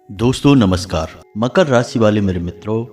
दोस्तों नमस्कार। मकर राशि वाले मेरे मित्रों,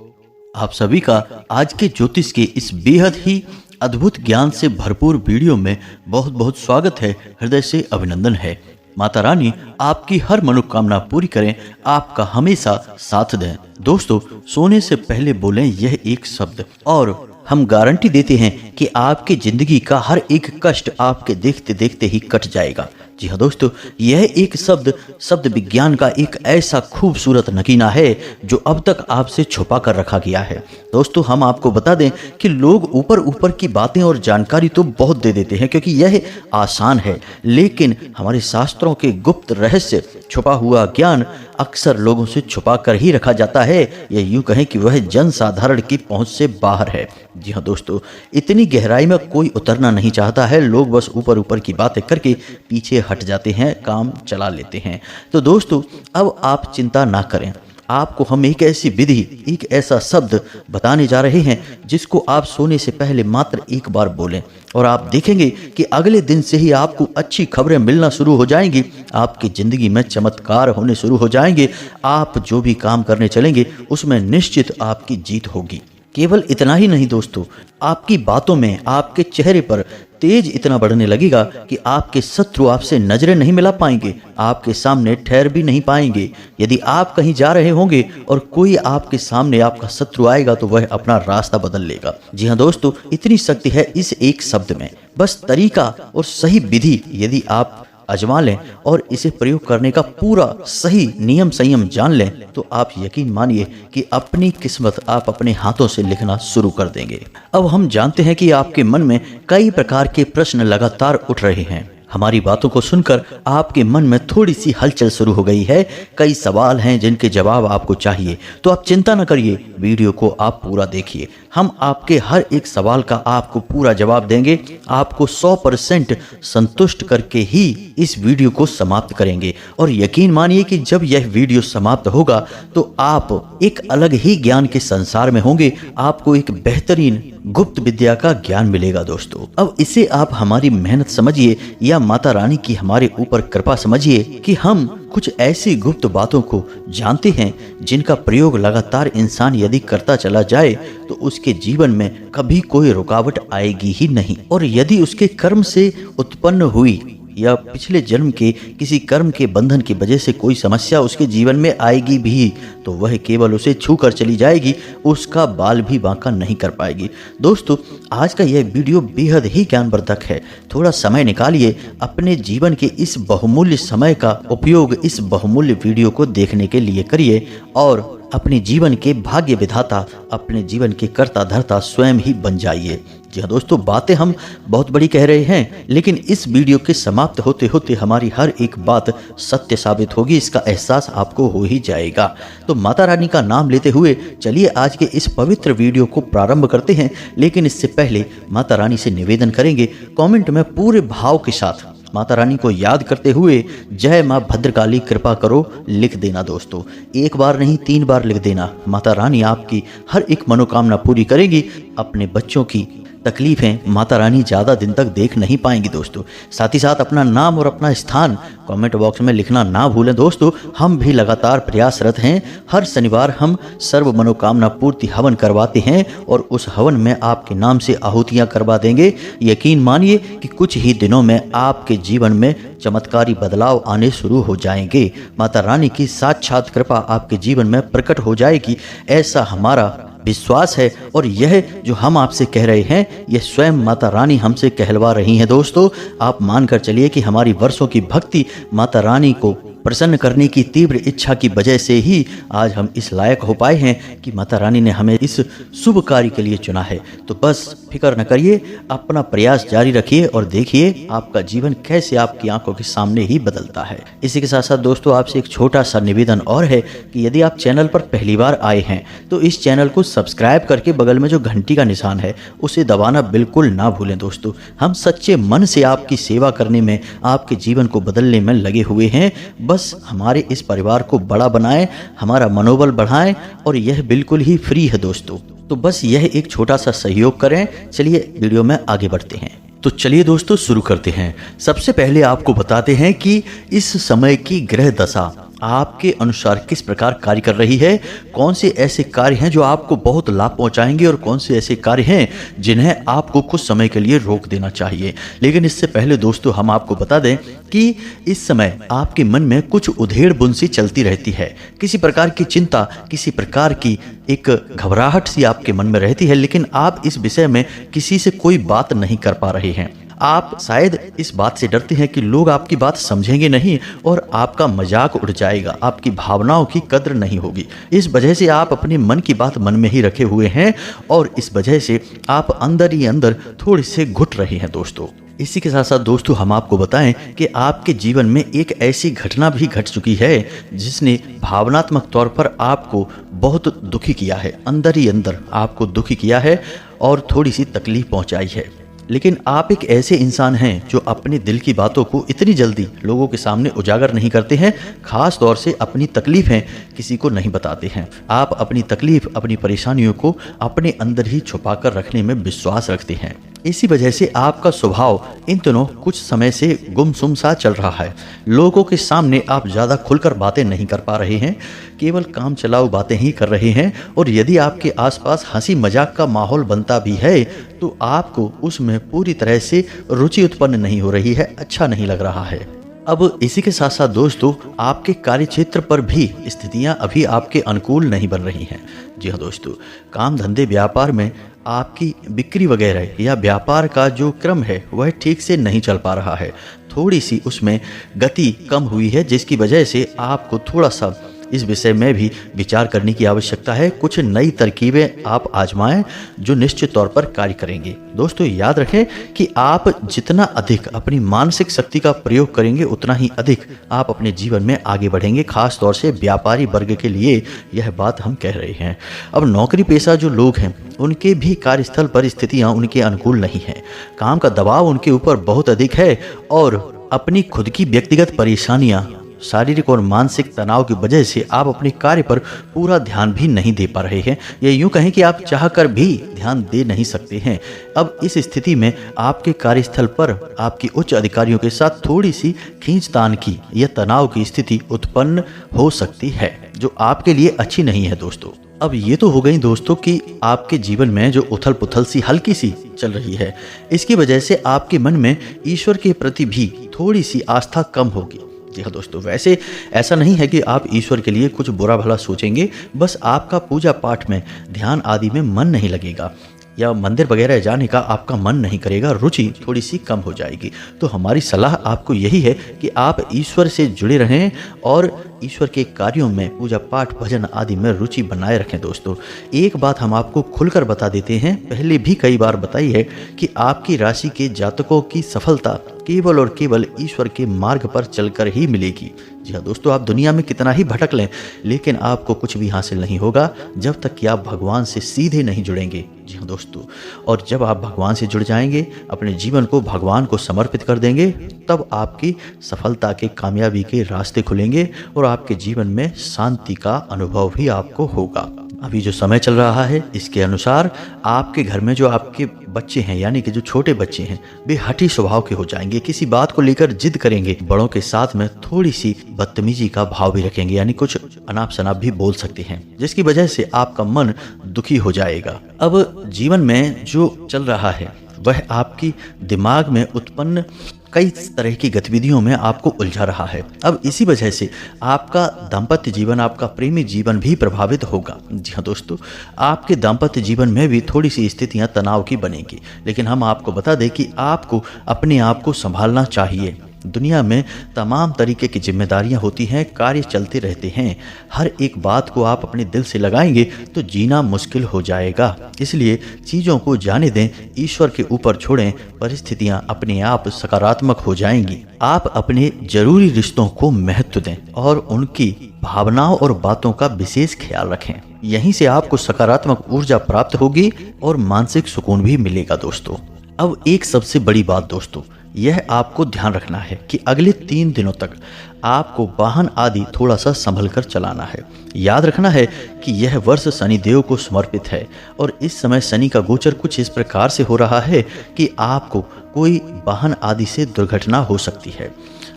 आप सभी का आज के ज्योतिष के इस बेहद ही अद्भुत ज्ञान से भरपूर वीडियो में बहुत बहुत स्वागत है, हृदय से अभिनंदन है। माता रानी आपकी हर मनोकामना पूरी करें, आपका हमेशा साथ दें। दोस्तों, सोने से पहले बोलें यह एक शब्द और हम गारंटी देते हैं कि आपकी जिंदगी का हर एक कष्ट आपके देखते देखते ही कट जाएगा। जी हाँ दोस्तों, यह एक शब्द विज्ञान का एक ऐसा खूबसूरत नगीना है जो अब तक आपसे छुपा कर रखा गया है। दोस्तों, हम आपको बता दें कि लोग ऊपर ऊपर की बातें और जानकारी तो बहुत दे देते हैं क्योंकि यह आसान है, लेकिन हमारे शास्त्रों के गुप्त रहस्य, छुपा हुआ ज्ञान अक्सर लोगों से छुपा कर ही रखा जाता है। या यूं कहें कि वह जन साधारण की पहुंच से बाहर है। जी हाँ दोस्तों, इतनी गहराई में कोई उतरना नहीं चाहता है। लोग बस ऊपर ऊपर की बातें करके पीछे हट जाते हैं, काम चला लेते हैं। तो दोस्तों, अब आप चिंता ना करें। आपको हम एक ऐसी विधि, एक ऐसा शब्द बताने जा रहे हैं जिसको आप सोने से पहले मात्र एक बार बोलें और आप देखेंगे कि अगले दिन से ही आपको अच्छी खबरें मिलना शुरू हो जाएंगी। आपकी जिंदगी में चमत्कार होने शुरू हो जाएंगे। आप जो भी काम करने चलेंगे उसमें निश्चित आपकी जीत होगी। केवल इतना ही नहीं दोस्तों, आपकी बातों में, आपके चेहरे पर तेज इतना बढ़ने लगेगा कि आपके शत्रु आपसे नजरें नहीं मिला पाएंगे, आपके सामने ठहर भी नहीं पाएंगे। यदि आप कहीं जा रहे होंगे और कोई आपके सामने आपका शत्रु आएगा तो वह अपना रास्ता बदल लेगा। जी हाँ दोस्तों, इतनी शक्ति है इस एक शब्द में। बस तरीका और सही विधि यदि आप आजमा लें और इसे प्रयोग करने का पूरा सही नियम संयम जान लें तो आप यकीन मानिए कि अपनी किस्मत आप अपने हाथों से लिखना शुरू कर देंगे। अब हम जानते हैं कि आपके मन में कई प्रकार के प्रश्न लगातार उठ रहे हैं। हमारी बातों को सुनकर आपके मन में थोड़ी सी हलचल शुरू हो गई है। कई सवाल हैं जिनके जवाब आपको चाहिए। तो आप चिंता न करिए, वीडियो को आप पूरा देखिए। हम आपके हर एक सवाल का आपको पूरा जवाब देंगे। आपको 100% संतुष्ट करके ही इस वीडियो को समाप्त करेंगे। और यकीन मानिए कि जब यह वीडियो समाप्त होगा तो आप एक अलग ही ज्ञान के संसार में होंगे। आपको एक बेहतरीन गुप्त विद्या का ज्ञान मिलेगा दोस्तों। अब इसे आप हमारी मेहनत समझिए या माता रानी की हमारे ऊपर कृपा समझिए कि हम कुछ ऐसी गुप्त बातों को जानते हैं जिनका प्रयोग लगातार इंसान यदि करता चला जाए तो उसके जीवन में कभी कोई रुकावट आएगी ही नहीं। और यदि उसके कर्म से उत्पन्न हुई या पिछले जन्म के किसी कर्म के बंधन की वजह से कोई समस्या उसके जीवन में आएगी भी तो वह केवल उसे छू कर चली जाएगी, उसका बाल भी बांका नहीं कर पाएगी। दोस्तों, आज का यह वीडियो बेहद ही ज्ञानवर्धक है। थोड़ा समय निकालिए, अपने जीवन के इस बहुमूल्य समय का उपयोग इस बहुमूल्य वीडियो को देखने के लिए करिए और अपने जीवन के भाग्य विधाता, अपने जीवन के कर्ता धर्ता स्वयं ही बन जाइए। जी हाँ दोस्तों, बातें हम बहुत बड़ी कह रहे हैं, लेकिन इस वीडियो के समाप्त होते होते हमारी हर एक बात सत्य साबित होगी, इसका एहसास आपको हो ही जाएगा। तो माता रानी का नाम लेते हुए चलिए आज के इस पवित्र वीडियो को प्रारंभ करते हैं। लेकिन इससे पहले माता रानी से निवेदन करेंगे, कमेंट में पूरे भाव के साथ माता रानी को याद करते हुए जय माँ भद्रकाली कृपा करो लिख देना दोस्तों। एक बार नहीं, 3 बार लिख देना। माता रानी आपकी हर एक मनोकामना पूरी करेगी। अपने बच्चों की तकलीफें माता रानी ज़्यादा दिन तक देख नहीं पाएंगी दोस्तों। साथ ही साथ अपना नाम और अपना स्थान कमेंट बॉक्स में लिखना ना भूलें दोस्तों। हम भी लगातार प्रयासरत हैं। हर शनिवार हम सर्व मनोकामना पूर्ति हवन करवाते हैं और उस हवन में आपके नाम से आहुतियाँ करवा देंगे। यकीन मानिए कि कुछ ही दिनों में आपके जीवन में चमत्कारी बदलाव आने शुरू हो जाएंगे। माता रानी की साक्षात कृपा आपके जीवन में प्रकट हो जाएगी, ऐसा हमारा विश्वास है। और यह जो हम आपसे कह रहे हैं यह स्वयं माता रानी हमसे कहलवा रही हैं दोस्तों। आप मानकर चलिए कि हमारी वर्षों की भक्ति माता रानी को प्रसन्न करने की तीव्र इच्छा की वजह से ही आज हम इस लायक हो पाए हैं कि माता रानी ने हमें इस शुभ कार्य के लिए चुना है। तो बस फिक्र न करिए, अपना प्रयास जारी रखिए और देखिए आपका जीवन कैसे आपकी आंखों के सामने ही बदलता है। इसी के साथ साथ दोस्तों, आपसे एक छोटा सा निवेदन और है कि यदि आप चैनल पर पहली बार आए हैं तो इस चैनल को सब्सक्राइब करके बगल में जो घंटी का निशान है उसे दबाना बिल्कुल ना भूलें दोस्तों। हम सच्चे मन से आपकी सेवा करने में, आपके जीवन को बदलने में लगे हुए हैं। बस हमारे इस परिवार को बड़ा बनाएं, हमारा मनोबल बढ़ाएं और यह बिल्कुल ही फ्री है दोस्तों। तो बस यह एक छोटा सा सहयोग करें। चलिए वीडियो में आगे बढ़ते हैं। तो चलिए दोस्तों शुरू करते हैं। सबसे पहले आपको बताते हैं कि इस समय की ग्रह दशा आपके अनुसार किस प्रकार कार्य कर रही है, कौन से ऐसे कार्य हैं जो आपको बहुत लाभ पहुंचाएंगे और कौन से ऐसे कार्य हैं जिन्हें आपको कुछ समय के लिए रोक देना चाहिए। लेकिन इससे पहले दोस्तों हम आपको बता दें कि इस समय आपके मन में कुछ उधेड़ बुन सी चलती रहती है, किसी प्रकार की चिंता, किसी प्रकार की एक घबराहट सी आपके मन में रहती है, लेकिन आप इस विषय में किसी से कोई बात नहीं कर पा रहे हैं। आप शायद इस बात से डरते हैं कि लोग आपकी बात समझेंगे नहीं और आपका मजाक उड़ जाएगा, आपकी भावनाओं की कद्र नहीं होगी। इस वजह से आप अपने मन की बात मन में ही रखे हुए हैं और इस वजह से आप अंदर ही अंदर थोड़े से घुट रहे हैं दोस्तों। इसी के साथ साथ दोस्तों हम आपको बताएं कि आपके जीवन में एक ऐसी घटना भी घट चुकी है जिसने भावनात्मक तौर पर आपको बहुत दुखी किया है, अंदर ही अंदर आपको दुखी किया है और थोड़ी सी तकलीफ पहुंचाई है। लेकिन आप एक ऐसे इंसान हैं जो अपने दिल की बातों को इतनी जल्दी लोगों के सामने उजागर नहीं करते हैं, खास तौर से अपनी तकलीफें किसी को नहीं बताते हैं। आप अपनी तकलीफ, अपनी परेशानियों को अपने अंदर ही छुपाकर रखने में विश्वास रखते हैं। इसी वजह से आपका स्वभाव इन दिनों कुछ समय से गुमसुम सा चल रहा है। लोगों के सामने आप ज़्यादा खुलकर बातें नहीं कर पा रहे हैं, केवल काम चलाऊ बातें ही कर रहे हैं और यदि आपके आसपास हंसी मजाक का माहौल बनता भी है तो आपको उसमें पूरी तरह से रुचि उत्पन्न नहीं हो रही है, अच्छा नहीं लग रहा है। अब इसी के साथ साथ दोस्तों आपके कार्यक्षेत्र पर भी स्थितियां अभी आपके अनुकूल नहीं बन रही हैं। जी हाँ दोस्तों, काम धंधे व्यापार में आपकी बिक्री वगैरह या व्यापार का जो क्रम है वह ठीक से नहीं चल पा रहा है, थोड़ी सी उसमें गति कम हुई है, जिसकी वजह से आपको थोड़ा सा इस विषय में भी विचार करने की आवश्यकता है। कुछ नई तरकीबें आप आजमाएं जो निश्चित तौर पर कार्य करेंगे। दोस्तों याद रखें कि आप जितना अधिक अपनी मानसिक शक्ति का प्रयोग करेंगे उतना ही अधिक आप अपने जीवन में आगे बढ़ेंगे, खास तौर से व्यापारी वर्ग के लिए यह बात हम कह रहे हैं। अब नौकरी पेशा जो लोग हैं उनके भी कार्यस्थल पर स्थितियां उनके अनुकूल नहीं है, काम का दबाव उनके ऊपर बहुत अधिक है और अपनी खुद की व्यक्तिगत परेशानियां, शारीरिक और मानसिक तनाव की वजह से आप अपने कार्य पर पूरा ध्यान भी नहीं दे पा रहे हैं, या यूं कहें कि आप चाहकर भी ध्यान दे नहीं सकते हैं। अब इस स्थिति में आपके कार्यस्थल पर आपके उच्च अधिकारियों के साथ थोड़ी सी खींचतान की या तनाव की स्थिति उत्पन्न हो सकती है जो आपके लिए अच्छी नहीं है दोस्तों। अब ये तो हो गई दोस्तों कि आपके जीवन में जो उथल पुथल सी हल्की सी चल रही है, इसकी वजह से आपके मन में ईश्वर के प्रति भी थोड़ी सी आस्था कम होगी। जी हाँ दोस्तों, वैसे ऐसा नहीं है कि आप ईश्वर के लिए कुछ बुरा भला सोचेंगे, बस आपका पूजा पाठ में, ध्यान आदि में मन नहीं लगेगा या मंदिर वगैरह जाने का आपका मन नहीं करेगा, रुचि थोड़ी सी कम हो जाएगी। तो हमारी सलाह आपको यही है कि आप ईश्वर से जुड़े रहें और ईश्वर के कार्यों में, पूजा पाठ, भजन आदि में रुचि बनाए रखें। दोस्तों एक बात हम आपको खुलकर बता देते हैं, पहले भी कई बार बताई है कि आपकी राशि के जातकों की सफलता केवल और केवल ईश्वर के मार्ग पर चलकर ही मिलेगी। जी हाँ दोस्तों, आप दुनिया में कितना ही भटक लें लेकिन आपको कुछ भी हासिल नहीं होगा जब तक कि आप भगवान से सीधे नहीं जुड़ेंगे। जी हाँ दोस्तों, और जब आप भगवान से जुड़ जाएंगे, अपने जीवन को भगवान को समर्पित कर देंगे, तब आपकी सफलता के, कामयाबी के रास्ते खुलेंगे और आपके जीवन में शांति का अनुभव भी आपको होगा। अभी जो समय चल रहा है इसके अनुसार आपके घर में जो आपके बच्चे हैं, यानी कि जो छोटे बच्चे हैं, वे हठी स्वभाव के हो जाएंगे, किसी बात को लेकर जिद करेंगे, बड़ों के साथ में थोड़ी सी बदतमीजी का भाव भी रखेंगे, यानी कुछ अनाप शनाप भी बोल सकते हैं, जिसकी वजह से आपका मन दुखी हो जाएगा। अब जीवन में जो चल रहा है वह आपकी दिमाग में उत्पन्न कई तरह की गतिविधियों में आपको उलझा रहा है। अब इसी वजह से आपका दाम्पत्य जीवन, आपका प्रेमी जीवन भी प्रभावित होगा। जी हाँ दोस्तों, आपके दाम्पत्य जीवन में भी थोड़ी सी स्थितियां तनाव की बनेगी, लेकिन हम आपको बता दें कि आपको अपने आप को संभालना चाहिए। दुनिया में तमाम तरीके की जिम्मेदारियां होती हैं, कार्य चलते रहते हैं, हर एक बात को आप अपने दिल से लगाएंगे तो जीना मुश्किल हो जाएगा। इसलिए चीज़ों को जाने दें, ईश्वर के ऊपर छोड़ें, परिस्थितियां अपने आप सकारात्मक हो जाएंगी। आप अपने जरूरी रिश्तों को महत्व दें और उनकी भावनाओं और बातों का विशेष ख्याल रखें। यहीं से आपको सकारात्मक ऊर्जा प्राप्त होगी और मानसिक सुकून भी मिलेगा दोस्तों। अब एक सबसे बड़ी बात दोस्तों, यह आपको ध्यान रखना है कि अगले 3 दिनों तक आपको वाहन आदि थोड़ा सा संभल कर चलाना है। याद रखना है कि यह वर्ष शनिदेव को समर्पित है और इस समय शनि का गोचर कुछ इस प्रकार से हो रहा है कि आपको कोई वाहन आदि से दुर्घटना हो सकती है।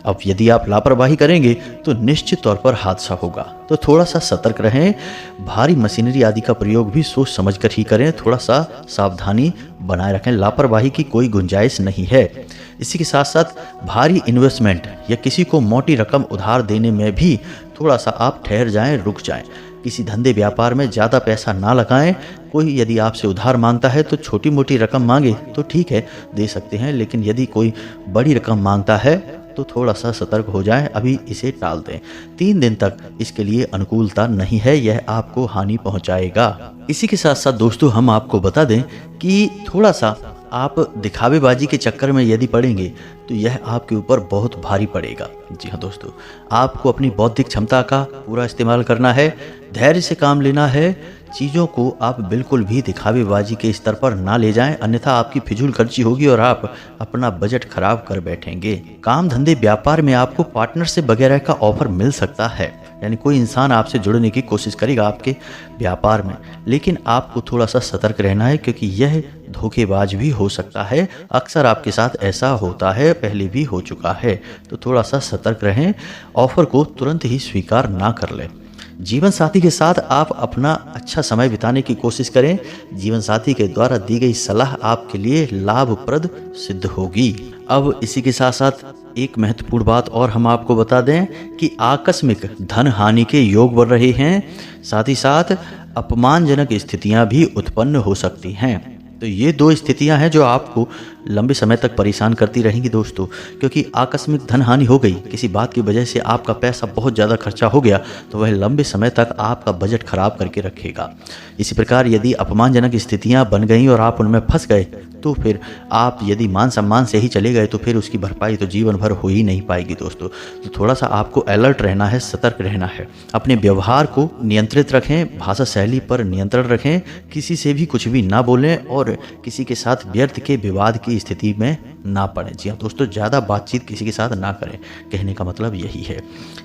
अब यदि आप लापरवाही करेंगे तो निश्चित तौर पर हादसा होगा। तो थोड़ा सा सतर्क रहें। भारी मशीनरी आदि का प्रयोग भी सोच समझ कर ही करें। थोड़ा सा सावधानी बनाए रखें। लापरवाही की कोई गुंजाइश नहीं है। इसी के साथ साथ भारी इन्वेस्टमेंट या किसी को मोटी रकम उधार देने में भी थोड़ा सा आप ठहर जाएं, रुक जाएं। किसी धंधे व्यापार में ज़्यादा पैसा ना लगाएं। कोई यदि आपसे उधार मांगता है तो छोटी मोटी रकम मांगे तो ठीक है, दे सकते हैं, लेकिन यदि कोई बड़ी रकम मांगता है तो थोड़ा सा सतर्क हो जाएं, अभी इसे टाल दें। 3 दिन तक इसके लिए अनुकूलता नहीं है, यह आपको हानि पहुंचाएगा। इसी के साथ साथ दोस्तों हम आपको बता दें कि थोड़ा सा आप दिखावेबाजी के चक्कर में यदि पड़ेंगे तो यह आपके ऊपर बहुत भारी पड़ेगा। जी हाँ दोस्तों, आपको अपनी बौद्धिक क्षमता का पूरा इस्तेमाल करना है, धैर्य से काम लेना है। चीज़ों को आप बिल्कुल भी दिखावेबाजी के स्तर पर ना ले जाएं, अन्यथा आपकी फिजूल खर्ची होगी और आप अपना बजट खराब कर बैठेंगे। काम धंधे व्यापार में आपको पार्टनरशिप वगैरह का ऑफर मिल सकता है, यानी कोई इंसान आपसे जुड़ने की कोशिश करेगा आपके व्यापार में, लेकिन आपको थोड़ा सा सतर्क रहना है क्योंकि यह धोखेबाज भी हो सकता है। अक्सर आपके साथ ऐसा होता है, पहले भी हो चुका है, तो थोड़ा सा सतर्क रहें। ऑफर को तुरंत ही स्वीकार ना कर लें। जीवन साथी के साथ आप अपना अच्छा समय बिताने की कोशिश करें। जीवन साथी के द्वारा दी गई सलाह आपके लिए लाभप्रद सिद्ध होगी। अब इसी के साथ साथ एक महत्वपूर्ण बात और हम आपको बता दें कि आकस्मिक धन हानि के योग बढ़ रहे हैं, साथ ही साथ अपमानजनक स्थितियां भी उत्पन्न हो सकती हैं। तो ये 2 स्थितियां हैं जो आपको लंबे समय तक परेशान करती रहेंगी दोस्तों, क्योंकि आकस्मिक धन हानि हो गई, किसी बात की वजह से आपका पैसा बहुत ज़्यादा खर्चा हो गया तो वह लंबे समय तक आपका बजट खराब करके रखेगा। इसी प्रकार यदि अपमानजनक स्थितियां बन गई और आप उनमें फंस गए तो फिर आप यदि मान सम्मान से ही चले गए तो फिर उसकी भरपाई तो जीवन भर हो ही नहीं पाएगी दोस्तों। तो थोड़ा सा आपको अलर्ट रहना है, सतर्क रहना है। अपने व्यवहार को नियंत्रित रखें, भाषा शैली पर नियंत्रण रखें, किसी से भी कुछ भी ना बोलें और किसी के साथ व्यर्थ के विवाद की स्थिति में ना पड़े। जी हाँ दोस्तों, ज़्यादा बातचीत किसी के साथ ना करें, कहने का मतलब यही है।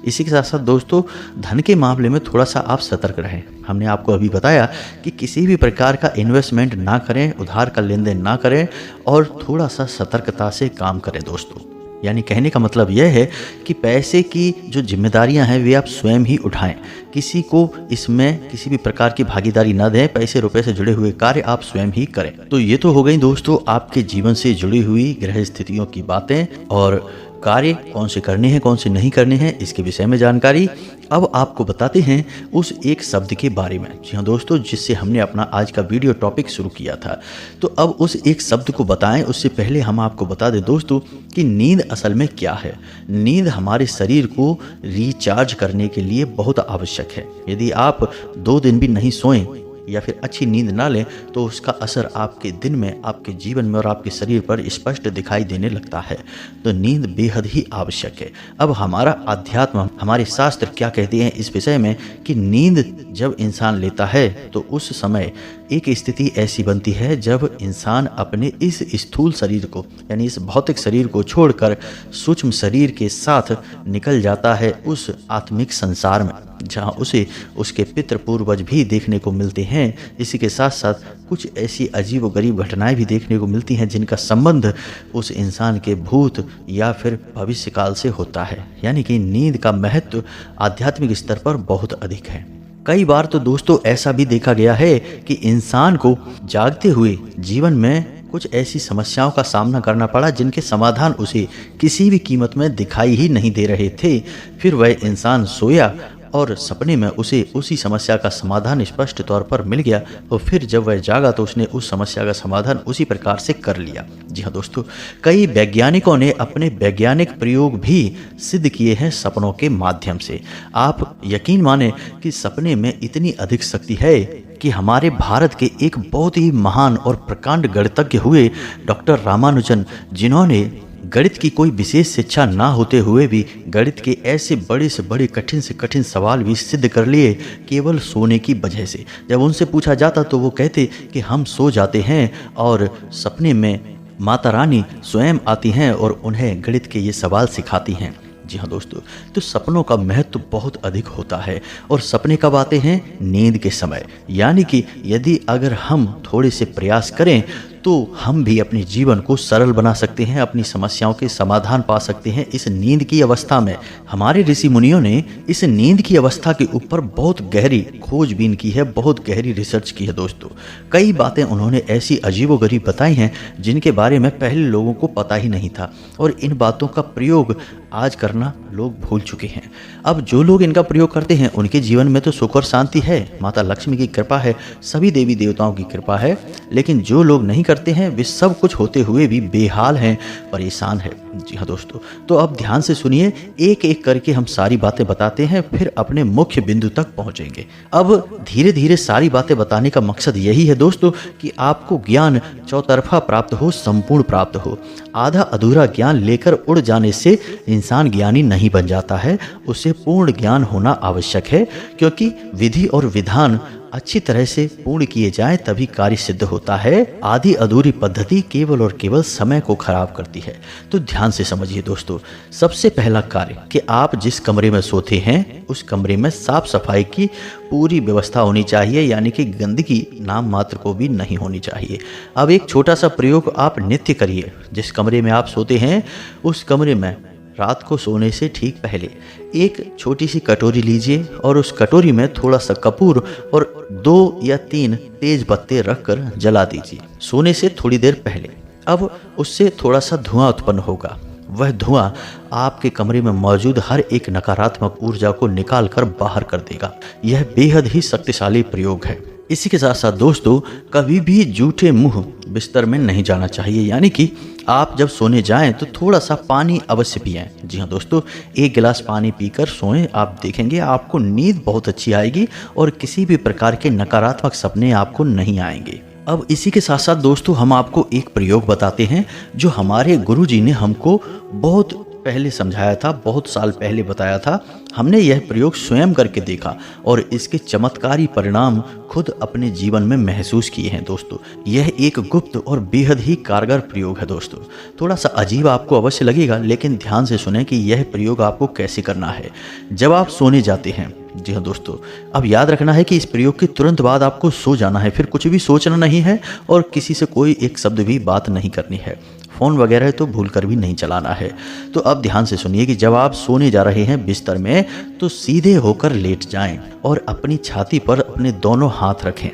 इसी के साथ साथ दोस्तों धन के मामले में थोड़ा सा आप सतर्क रहें। हमने आपको अभी बताया कि किसी भी प्रकार का इन्वेस्टमेंट ना करें, उधार का लेन देन ना करें और थोड़ा सा सतर्कता से काम करें दोस्तों। यानी कहने का मतलब यह है कि पैसे की जो जिम्मेदारियां हैं वे आप स्वयं ही उठाएं, किसी को इसमें किसी भी प्रकार की भागीदारी न दें। पैसे रुपए से जुड़े हुए कार्य आप स्वयं ही करें। तो ये तो हो गई दोस्तों आपके जीवन से जुड़ी हुई ग्रह स्थितियों की बातें और कार्य कौन से करने हैं कौन से नहीं करने हैं इसके विषय में जानकारी। अब आपको बताते हैं उस एक शब्द के बारे में। जी हाँ दोस्तों, जिससे हमने अपना आज का वीडियो टॉपिक शुरू किया था। तो अब उस एक शब्द को बताएं उससे पहले हम आपको बता दें दोस्तों कि नींद असल में क्या है। नींद हमारे शरीर को रिचार्ज करने के लिए बहुत आवश्यक है। यदि आप 2 दिन भी नहीं सोएं या फिर अच्छी नींद ना लें तो उसका असर आपके दिन में, आपके जीवन में और आपके शरीर पर स्पष्ट दिखाई देने लगता है। तो नींद बेहद ही आवश्यक है। अब हमारा अध्यात्म, हमारे शास्त्र क्या कहते हैं इस विषय में कि नींद जब इंसान लेता है तो उस समय एक स्थिति ऐसी बनती है जब इंसान अपने इस स्थूल शरीर को, यानी इस भौतिक शरीर को छोड़कर सूक्ष्म शरीर के साथ निकल जाता है उस आत्मिक संसार में, जहाँ उसे उसके पितृ पूर्वज भी देखने को मिलते हैं। इसी के साथ साथ कुछ ऐसी अजीब व गरीब घटनाएं भी देखने को मिलती हैं जिनका संबंध उस इंसान के भूत या फिर भविष्य काल से होता है। यानी कि नींद का महत्व आध्यात्मिक स्तर पर बहुत अधिक है। कई बार तो दोस्तों ऐसा भी देखा गया है कि इंसान को जागते हुए जीवन में कुछ ऐसी समस्याओं का सामना करना पड़ा जिनके समाधान उसे किसी भी कीमत में दिखाई ही नहीं दे रहे थे। फिर वह इंसान सोया और सपने में उसे उसी समस्या का समाधान स्पष्ट तौर पर मिल गया और फिर जब वह जागा तो उसने उस समस्या का समाधान उसी प्रकार से कर लिया। जी हाँ दोस्तों, कई वैज्ञानिकों ने अपने वैज्ञानिक प्रयोग भी सिद्ध किए हैं सपनों के माध्यम से। आप यकीन माने कि सपने में इतनी अधिक शक्ति है कि हमारे भारत के एक बहुत ही महान और प्रकांड गणितज्ञ हुए डॉक्टर रामानुजन, जिन्होंने गणित की कोई विशेष शिक्षा ना होते हुए भी गणित के ऐसे बड़े से बड़े कठिन से कठिन सवाल भी सिद्ध कर लिए केवल सोने की वजह से। जब उनसे पूछा जाता तो वो कहते कि हम सो जाते हैं और सपने में माता रानी स्वयं आती हैं और उन्हें गणित के ये सवाल सिखाती हैं। जी हाँ दोस्तों, तो सपनों का महत्व बहुत अधिक होता है और सपने कब आते हैं? नींद के समय। यानी कि यदि अगर हम थोड़े से प्रयास करें तो हम भी अपने जीवन को सरल बना सकते हैं, अपनी समस्याओं के समाधान पा सकते हैं इस नींद की अवस्था में। हमारे ऋषि मुनियों ने इस नींद की अवस्था के ऊपर बहुत गहरी खोजबीन की है, बहुत गहरी रिसर्च की है दोस्तों। कई बातें उन्होंने ऐसी अजीबोगरीब बताई हैं जिनके बारे में पहले लोगों को पता ही नहीं था, और इन बातों का प्रयोग आज करना लोग भूल चुके हैं। अब जो लोग इनका प्रयोग करते हैं उनके जीवन में तो सुख और शांति है, माता लक्ष्मी की कृपा है, सभी देवी देवताओं की कृपा है। लेकिन जो लोग नहीं करते हैं वे सब कुछ होते हुए भी बेहाल हैं, परेशान है। जी हाँ दोस्तों, तो अब ध्यान से सुनिए, एक एक करके हम सारी बातें बताते हैं, फिर अपने मुख्य बिंदु तक पहुंचेंगे। अब धीरे धीरे सारी बातें बताने का मकसद यही है दोस्तों कि आपको ज्ञान चौतरफा प्राप्त हो, संपूर्ण प्राप्त हो। आधा अधूरा ज्ञान लेकर उड़ जाने से इंसान ज्ञानी नहीं बन जाता है, उसे पूर्ण ज्ञान होना आवश्यक है, क्योंकि विधि और विधान अच्छी तरह से पूर्ण किए जाएं तभी कार्य सिद्ध होता है। आधी अधूरी पद्धति केवल और केवल समय को खराब करती है। तो ध्यान से समझिए दोस्तों, सबसे पहला कार्य कि आप जिस कमरे में सोते हैं उस कमरे में साफ सफाई की पूरी व्यवस्था होनी चाहिए, यानी कि गंदगी नाम मात्र को भी नहीं होनी चाहिए। अब एक छोटा सा प्रयोग आप नित्य करिए। जिस कमरे में आप सोते हैं उस कमरे में रात को सोने से ठीक पहले एक छोटी सी कटोरी लीजिए और उस कटोरी में थोड़ा सा कपूर और 2 या 3 तेज पत्ते रखकर जला दीजिए सोने से थोड़ी देर पहले। अब उससे थोड़ा सा धुआं उत्पन्न होगा। वह धुआं आपके कमरे में मौजूद हर एक नकारात्मक ऊर्जा को निकाल कर बाहर कर देगा। यह बेहद ही शक्तिशाली प्रयोग है। इसी के साथ साथ दोस्तों, कभी भी जूठे मुंह बिस्तर में नहीं जाना चाहिए, यानी कि आप जब सोने जाएं तो थोड़ा सा पानी अवश्य पिएं। जी हाँ दोस्तों, 1 गिलास पानी पीकर सोएं, आप देखेंगे आपको नींद बहुत अच्छी आएगी और किसी भी प्रकार के नकारात्मक सपने आपको नहीं आएंगे। अब इसी के साथ साथ दोस्तों, हम आपको एक प्रयोग बताते हैं जो हमारे गुरुजी ने हमको बहुत पहले समझाया था, बहुत साल पहले बताया था। हमने यह प्रयोग स्वयं करके देखा और इसके चमत्कारी परिणाम खुद अपने जीवन में महसूस किए हैं दोस्तों। यह एक गुप्त और बेहद ही कारगर प्रयोग है दोस्तों। थोड़ा सा अजीब आपको अवश्य लगेगा, लेकिन ध्यान से सुनें कि यह प्रयोग आपको कैसे करना है। जब आप सोने जाते हैं, जी हाँ दोस्तों, अब याद रखना है कि इस प्रयोग के तुरंत बाद आपको सो जाना है, फिर कुछ भी सोचना नहीं है और किसी से कोई एक शब्द भी बात नहीं करनी है। फ़ोन वगैरह तो भूल कर भी नहीं चलाना है। तो अब ध्यान से सुनिए कि जब आप सोने जा रहे हैं बिस्तर में तो सीधे होकर लेट जाएं और अपनी छाती पर अपने दोनों हाथ रखें,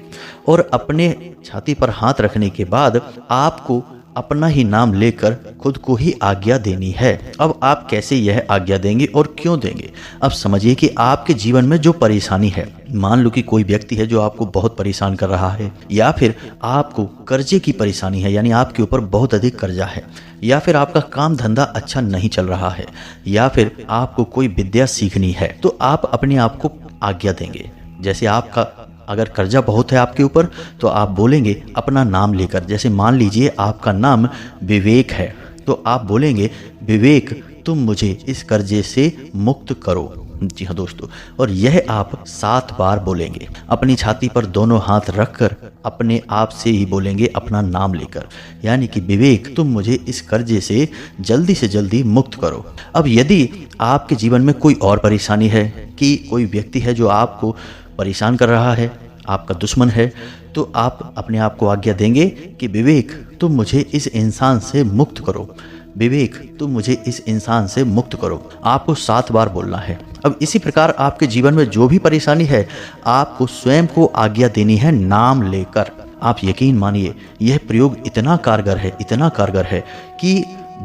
और अपने छाती पर हाथ रखने के बाद आपको अपना ही नाम लेकर खुद को ही आज्ञा देनी है। अब आप कैसे यह आज्ञा देंगे और क्यों देंगे? अब समझिए कि आपके जीवन में जो परेशानी है, मान लो कि कोई व्यक्ति है जो आपको बहुत परेशान कर रहा है, या फिर आपको कर्जे की परेशानी है, यानी आपके ऊपर बहुत अधिक कर्जा है, या फिर आपका काम धंधा अच्छा नहीं चल रहा है, या फिर आपको कोई विद्या सीखनी है, तो आप अपने आप को आज्ञा देंगे। जैसे आपका अगर कर्जा बहुत है आपके ऊपर तो आप बोलेंगे अपना नाम लेकर, जैसे मान लीजिए आपका नाम विवेक है, तो आप बोलेंगे विवेक तुम मुझे इस कर्जे से मुक्त करो। जी हाँ दोस्तों, और यह आप 7 बार बोलेंगे। अपनी छाती पर दोनों हाथ रखकर अपने आप से ही बोलेंगे अपना नाम लेकर, यानी कि विवेक तुम मुझे इस कर्जे से जल्दी मुक्त करो। अब यदि आपके जीवन में कोई और परेशानी है कि कोई व्यक्ति है जो आपको परेशान कर रहा है, आपका दुश्मन है, तो आप अपने आप को आज्ञा देंगे कि विवेक तुम मुझे इस इंसान से मुक्त करो, विवेक तुम मुझे इस इंसान से मुक्त करो। आपको 7 बार बोलना है। अब इसी प्रकार आपके जीवन में जो भी परेशानी है आपको स्वयं को आज्ञा देनी है नाम लेकर। आप यकीन मानिए यह प्रयोग इतना कारगर है कि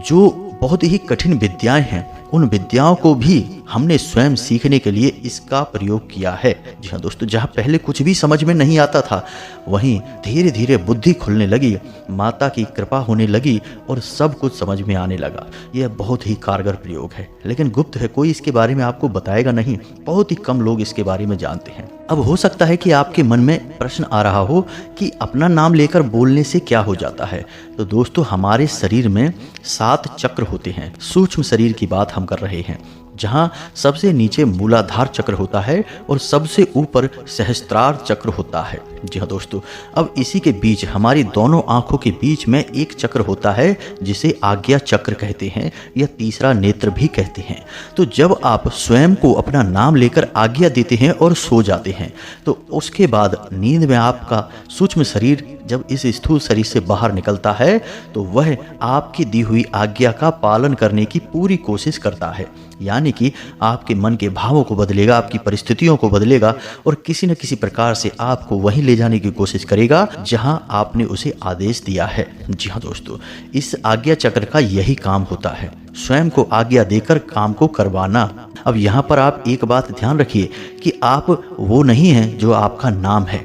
जो बहुत ही कठिन विद्याएं हैं उन विद्याओं को भी हमने स्वयं सीखने के लिए इसका प्रयोग किया है। जी हाँ दोस्तों, जहाँ पहले कुछ भी समझ में नहीं आता था, वहीं धीरे धीरे बुद्धि खुलने लगी, माता की कृपा होने लगी और सब कुछ समझ में आने लगा। यह बहुत ही कारगर प्रयोग है, लेकिन गुप्त है, कोई इसके बारे में आपको बताएगा नहीं। बहुत ही कम लोग इसके बारे में जानते हैं। अब हो सकता है कि आपके मन में प्रश्न आ रहा हो कि अपना नाम लेकर बोलने से क्या हो जाता है। तो दोस्तों, हमारे शरीर में 7 चक्र होते हैं। सूक्ष्म शरीर की बात हम कर रहे हैं। जहां सबसे नीचे मूलाधार चक्र होता है और सबसे ऊपर सहस्त्रार चक्र होता है। जी हाँ दोस्तों, अब इसी के बीच हमारी दोनों आंखों के बीच में एक चक्र होता है जिसे आज्ञा चक्र कहते हैं या तीसरा नेत्र भी कहते हैं। तो जब आप स्वयं को अपना नाम लेकर आज्ञा देते हैं और सो जाते हैं तो उसके बाद नींद में आपका सूक्ष्म शरीर जब इस स्थूल शरीर से बाहर निकलता है तो वह आपकी दी हुई आज्ञा का पालन करने की पूरी कोशिश करता है। यानी कि आपके मन के भावों को बदलेगा, आपकी परिस्थितियों को बदलेगा और किसी न किसी प्रकार से आपको वहीं ले जाने की कोशिश करेगा जहां आपने उसे आदेश दिया है। जी हाँ दोस्तों, इस आज्ञा चक्र का यही काम होता है, स्वयं को आज्ञा देकर काम को करवाना। अब यहाँ पर आप एक बात ध्यान रखिए कि आप वो नहीं हैं जो आपका नाम है।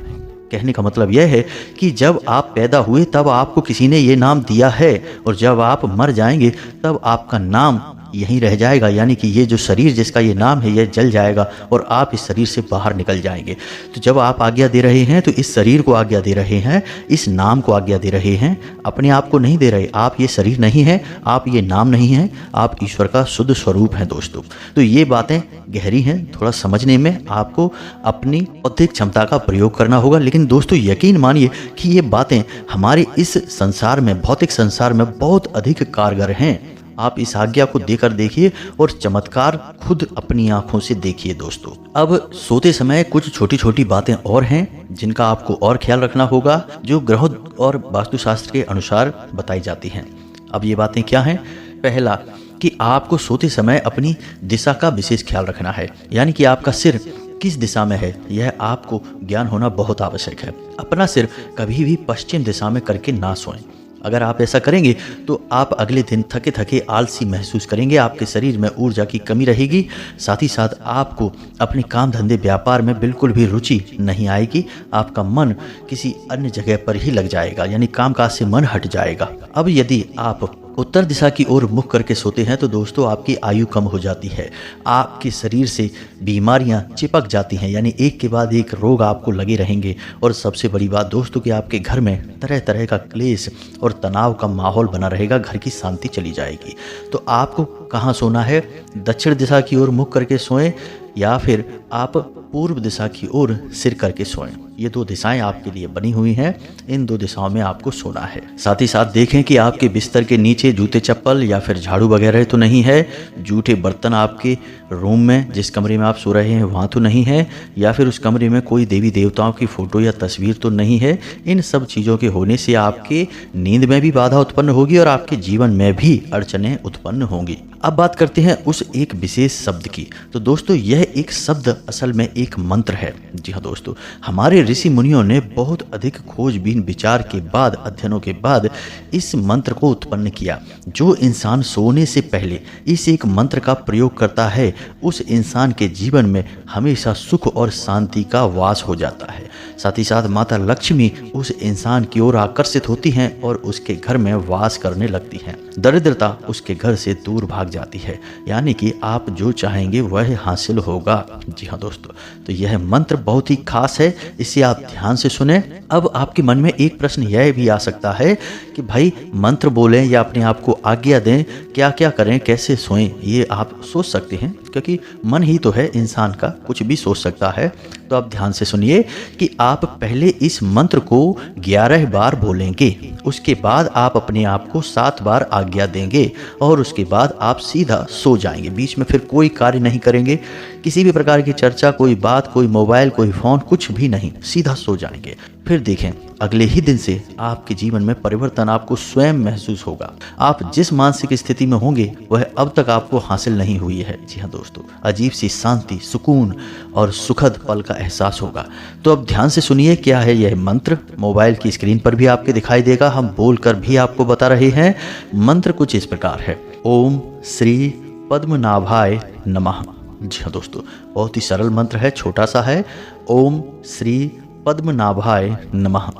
कहने का मतलब यह है कि जब आप पैदा हुए तब आपको किसी ने ये नाम दिया है और जब आप मर जाएंगे तब आपका नाम यहीं रह जाएगा। यानी कि ये जो शरीर जिसका ये नाम है यह जल जाएगा और आप इस शरीर से बाहर निकल जाएंगे। तो जब आप आज्ञा दे रहे हैं तो इस शरीर को आज्ञा दे रहे हैं, इस नाम को आज्ञा दे रहे हैं, अपने आप को नहीं दे रहे। आप ये शरीर नहीं है, आप ये नाम नहीं है, आप ईश्वर का शुद्ध स्वरूप हैं दोस्तों। तो ये बातें गहरी हैं, थोड़ा समझने में आपको अपनी बौद्धिक क्षमता का प्रयोग करना होगा। लेकिन दोस्तों यकीन मानिए कि ये बातें हमारे इस संसार में, भौतिक संसार में बहुत अधिक कारगर हैं। आप इस आज्ञा को देकर देखिए और चमत्कार खुद अपनी आंखों से देखिए दोस्तों। अब सोते समय कुछ छोटी छोटी बातें और हैं जिनका आपको और ख्याल रखना होगा, जो ग्रह और वास्तुशास्त्र के अनुसार बताई जाती हैं। अब ये बातें क्या हैं? पहला कि आपको सोते समय अपनी दिशा का विशेष ख्याल रखना है। यानी कि आपका सिर किस दिशा में है यह आपको ज्ञान होना बहुत आवश्यक है। अपना सिर कभी भी पश्चिम दिशा में करके ना सोएं। अगर आप ऐसा करेंगे तो आप अगले दिन थके थके आलसी महसूस करेंगे, आपके शरीर में ऊर्जा की कमी रहेगी, साथ ही साथ आपको अपने काम धंधे व्यापार में बिल्कुल भी रुचि नहीं आएगी। आपका मन किसी अन्य जगह पर ही लग जाएगा, यानी कामकाज से मन हट जाएगा। अब यदि आप उत्तर दिशा की ओर मुख करके सोते हैं तो दोस्तों आपकी आयु कम हो जाती है, आपके शरीर से बीमारियां चिपक जाती हैं, यानी एक के बाद एक रोग आपको लगे रहेंगे। और सबसे बड़ी बात दोस्तों कि आपके घर में तरह तरह का क्लेश और तनाव का माहौल बना रहेगा, घर की शांति चली जाएगी। तो आपको कहाँ सोना है? दक्षिण दिशा की ओर मुख करके सोएं या फिर आप पूर्व दिशा की ओर सिर करके सोएं। ये दो दिशाएं आपके लिए बनी हुई हैं, इन दो दिशाओं में आपको सोना है। साथ ही साथ देखें कि आपके बिस्तर के नीचे जूते चप्पल या फिर झाड़ू वगैरह तो नहीं है, जूठे बर्तन आपके रूम में जिस कमरे में आप सो रहे हैं वहाँ तो नहीं है, या फिर उस कमरे में कोई देवी देवताओं की फोटो या तस्वीर तो नहीं है। इन सब चीज़ों के होने से आपके नींद में भी बाधा उत्पन्न होगी और आपके जीवन में भी अड़चनें उत्पन्न होंगी। अब बात करते हैं उस एक विशेष शब्द की। तो दोस्तों यह एक शब्द असल में एक मंत्र है। जी हाँ दोस्तों, हमारे ऋषि मुनियों ने बहुत अधिक खोजबीन विचार के बाद, अध्ययनों के बाद इस मंत्र को उत्पन्न किया। जो इंसान सोने से पहले इस एक मंत्र का प्रयोग करता है उस इंसान के जीवन में हमेशा सुख और शांति का वास हो जाता है। साथ ही साथ माता लक्ष्मी उस इंसान की ओर आकर्षित होती हैं और उसके घर में वास करने लगती हैं। दरिद्रता उसके घर से दूर भाग जाती है, यानी कि आप जो चाहेंगे वह हासिल होगा। जी हाँ दोस्तों, तो यह मंत्र बहुत ही खास है, इसे आप ध्यान से सुने। अब आपके मन में एक प्रश्न यह भी आ सकता है कि भाई मंत्र बोलें या अपने आप को आज्ञा दें, क्या क्या करें, कैसे सोएं? ये आप सोच सकते हैं क्योंकि मन ही तो है, इंसान का कुछ भी सोच सकता है। तो आप ध्यान से सुनिए कि आप पहले इस मंत्र को 11 बार बोलेंगे, उसके बाद आप अपने आप को 7 बार आज्ञा देंगे और उसके बाद आप सीधा सो जाएंगे। बीच में फिर कोई कार्य नहीं करेंगे, किसी भी प्रकार की चर्चा, कोई बात, कोई मोबाइल, कोई फोन, कुछ भी नहीं, सीधा सो जाएंगे। फिर देखें अगले ही दिन से आपके जीवन में परिवर्तन आपको स्वयं महसूस होगा। आप जिस मानसिक स्थिति में होंगे वह अब तक आपको हासिल नहीं हुई है। जी हाँ दोस्तों, अजीब सी शांति, सुकून और सुखद पल का एहसास होगा। तो अब ध्यान से सुनिए क्या है यह मंत्र। मोबाइल की स्क्रीन पर भी आपके दिखाई देगा, हम बोलकर भी आपको बता रहे हैं। मंत्र कुछ इस प्रकार है, ओम श्री पद्मनाभाय नमः। जी हाँ दोस्तों, बहुत ही सरल मंत्र है, छोटा सा है। ओम श्री पद्मनाभाय नमः।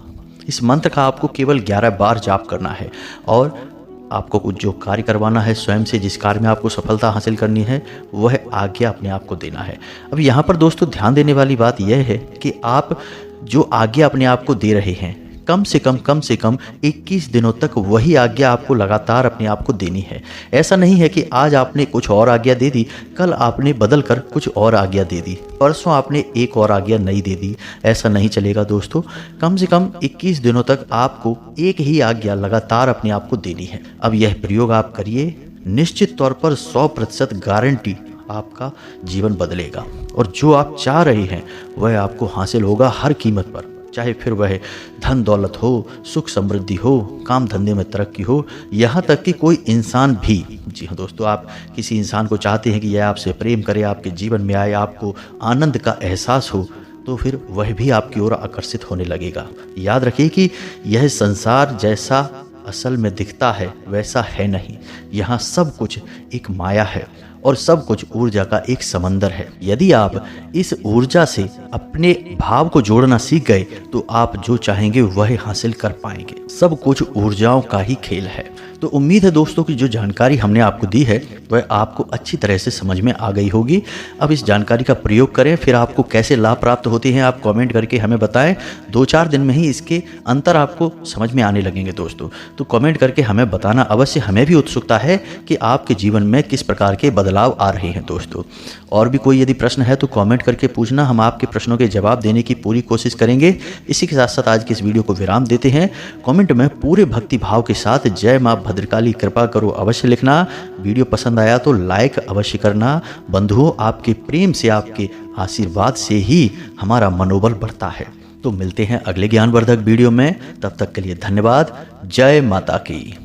इस मंत्र का आपको केवल 11 बार जाप करना है और आपको कुछ जो कार्य करवाना है, स्वयं से जिस कार्य में आपको सफलता हासिल करनी है वह आज्ञा अपने आप को देना है। अब यहाँ पर दोस्तों ध्यान देने वाली बात यह है कि आप जो आज्ञा अपने आप को दे रहे हैं, कम से कम 21 दिनों तक वही आज्ञा आपको लगातार अपने आप को देनी है। ऐसा नहीं है कि आज आपने कुछ और आज्ञा दे दी, कल आपने बदल कर कुछ और आज्ञा दे दी, परसों आपने एक और आज्ञा नहीं दे दी। ऐसा नहीं चलेगा दोस्तों। कम से कम 21 दिनों तक आपको एक ही आज्ञा लगातार अपने आप को देनी है। अब यह प्रयोग आप करिए, निश्चित तौर पर 100% गारंटी आपका जीवन बदलेगा और जो आप चाह रहे हैं वह आपको हासिल होगा हर कीमत पर। चाहे फिर वह धन दौलत हो, सुख समृद्धि हो, काम धंधे में तरक्की हो, यहाँ तक कि कोई इंसान भी, जी हाँ दोस्तों, आप किसी इंसान को चाहते हैं कि यह आपसे प्रेम करे, आपके जीवन में आए, आपको आनंद का एहसास हो, तो फिर वह भी आपकी ओर आकर्षित होने लगेगा। याद रखिए कि यह संसार जैसा असल में दिखता है वैसा है नहीं। यहाँ सब कुछ एक माया है और सब कुछ ऊर्जा का एक समंदर है। यदि आप इस ऊर्जा से अपने भाव को जोड़ना सीख गए तो आप जो चाहेंगे वह हासिल कर पाएंगे। सब कुछ ऊर्जाओं का ही खेल है। तो उम्मीद है दोस्तों कि जो जानकारी हमने आपको दी है वह आपको अच्छी तरह से समझ में आ गई होगी। अब इस जानकारी का प्रयोग करें, फिर आपको कैसे लाभ प्राप्त होते हैं आप कमेंट करके हमें बताएं। 2-4 दिन में ही इसके अंतर आपको समझ में आने लगेंगे दोस्तों। तो कमेंट करके हमें बताना अवश्य, हमें भी उत्सुकता है कि आपके जीवन में किस प्रकार के बदलाव आ रहे हैं दोस्तों। और भी कोई यदि प्रश्न है तो कमेंट करके पूछना, हम आपके प्रश्नों के जवाब देने की पूरी कोशिश करेंगे। इसी के साथ साथ आज की इस वीडियो को विराम देते हैं। कमेंट में पूरे भक्ति भाव के साथ जय मां भद्रकाली कृपा करो अवश्य लिखना। वीडियो पसंद आया तो लाइक अवश्य करना। बंधुओं, आपके प्रेम से, आपके आशीर्वाद से ही हमारा मनोबल बढ़ता है। तो मिलते हैं अगले ज्ञानवर्धक वीडियो में, तब तक के लिए धन्यवाद। जय माता की।